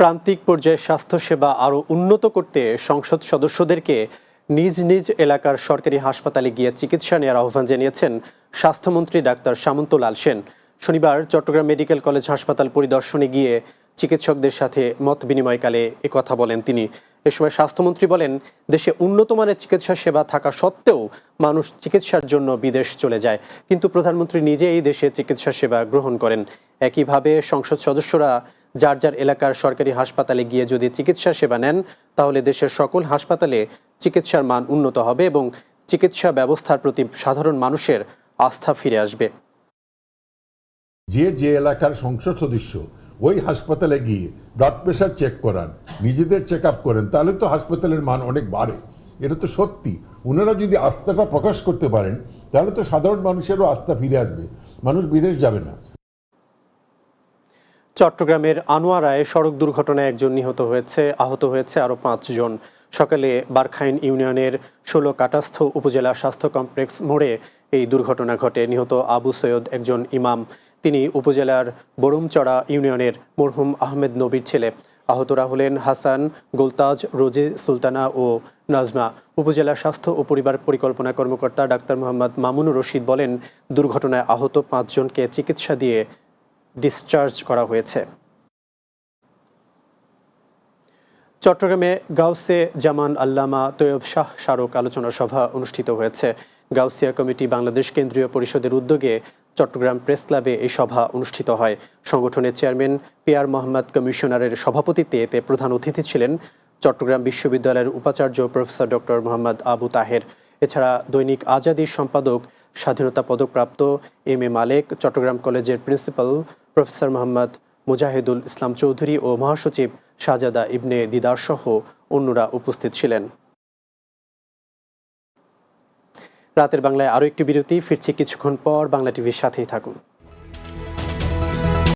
প্রান্তিক পর্যায়ে স্বাস্থ্যসেবা আরও উন্নত করতে সংসদ সদস্যদেরকে নিজ নিজ এলাকার সরকারি হাসপাতালে গিয়ে চিকিৎসা নেওয়ার আহ্বান জানিয়েছেন স্বাস্থ্যমন্ত্রী ডাক্তার সামন্তলাল সেন। শনিবার চট্টগ্রাম মেডিকেল কলেজ হাসপাতাল পরিদর্শনে গিয়ে চিকিৎসকদের সাথে মত বিনিময়কালে একথা বলেন তিনি। এ সময় স্বাস্থ্যমন্ত্রী বলেন, দেশে উন্নত মানের চিকিৎসা সেবা থাকা সত্ত্বেও মানুষ চিকিৎসার জন্য বিদেশ চলে যায়, কিন্তু প্রধানমন্ত্রী নিজে এই দেশে চিকিৎসা সেবা গ্রহণ করেন। একইভাবে সংসদ সদস্যরা যার যার এলাকার সরকারি হাসপাতালে গিয়ে যদি চিকিৎসা সেবা নেন, তাহলে দেশের সকল হাসপাতালে চিকিৎসার মান উন্নত হবে এবং চিকিৎসা ব্যবস্থার প্রতি সাধারণ মানুষের আস্থা ফিরে আসবে। যে এলাকার সংসদ সদস্য ওই হাসপাতালে গিয়ে ব্লাড প্রেশার চেক করান, নিজেদের চেক আপ করেন, তাহলে তো হাসপাতালের মান অনেক বাড়ে। এটা তো সত্যি। ওনারা যদি আস্থাটা প্রকাশ করতে পারেন, তাহলে তো সাধারণ মানুষেরও আস্থা ফিরে আসবে, মানুষ বিদেশ যাবে না। চট্টগ্রামের আনোয়ারায় সড়ক দুর্ঘটনায় একজন নিহত হয়েছে, আহত হয়েছে আরও 5 জন। সকালে বারখাইন ইউনিয়নের 16 কাটাস্থ উপজেলা স্বাস্থ্য কমপ্লেক্স মোড়ে এই দুর্ঘটনা ঘটে। নিহত আবু সৈয়দ একজন ইমাম। তিনি উপজেলার বরুমচড়া ইউনিয়নের মরহুম আহমেদ নবীর ছেলে। আহতরা হলেন হাসান, গোলতাজ, রোজে সুলতানা ও নাজমা। উপজেলা স্বাস্থ্য ও পরিবার পরিকল্পনা কর্মকর্তা ডাক্তার মোহাম্মদ মামুনুর রশিদ বলেন, দুর্ঘটনায় আহত 5 জনকে চিকিৎসা দিয়ে ডিসচার্জ করা হয়েছে। চট্টগ্রামে গাউসে জামান আল্লামা তৈয়ব শাহ স্মারক আলোচনা সভা অনুষ্ঠিত হয়েছে। গাউসিয়া কমিটি বাংলাদেশ কেন্দ্রীয় পরিষদের উদ্যোগে চট্টগ্রাম প্রেস ক্লাবে এই সভা অনুষ্ঠিত হয়। সংগঠনের চেয়ারম্যান পিয়ার মোহাম্মদ কমিশনারের সভাপতিত্বে এতে প্রধান অতিথি ছিলেন চট্টগ্রাম বিশ্ববিদ্যালয়ের উপাচার্য প্রফেসর ডক্টর মোহাম্মদ আবু তাহের। এছাড়া দৈনিক আজাদির সম্পাদক, স্বাধীনতা পদকপ্রাপ্ত এম এ মালেক, চট্টগ্রাম কলেজের প্রিন্সিপাল প্রফেসর মোহাম্মদ মুজাহিদুল ইসলাম চৌধুরী ও মহাসচিব শাহজাদা ইবনে দিদার সহ অন্যরা উপস্থিত ছিলেন। রাতের বাংলায় আরও একটি বিরতি, ফিরছি কিছুক্ষণ পর। বাংলা টিভির সাথেই থাকুন।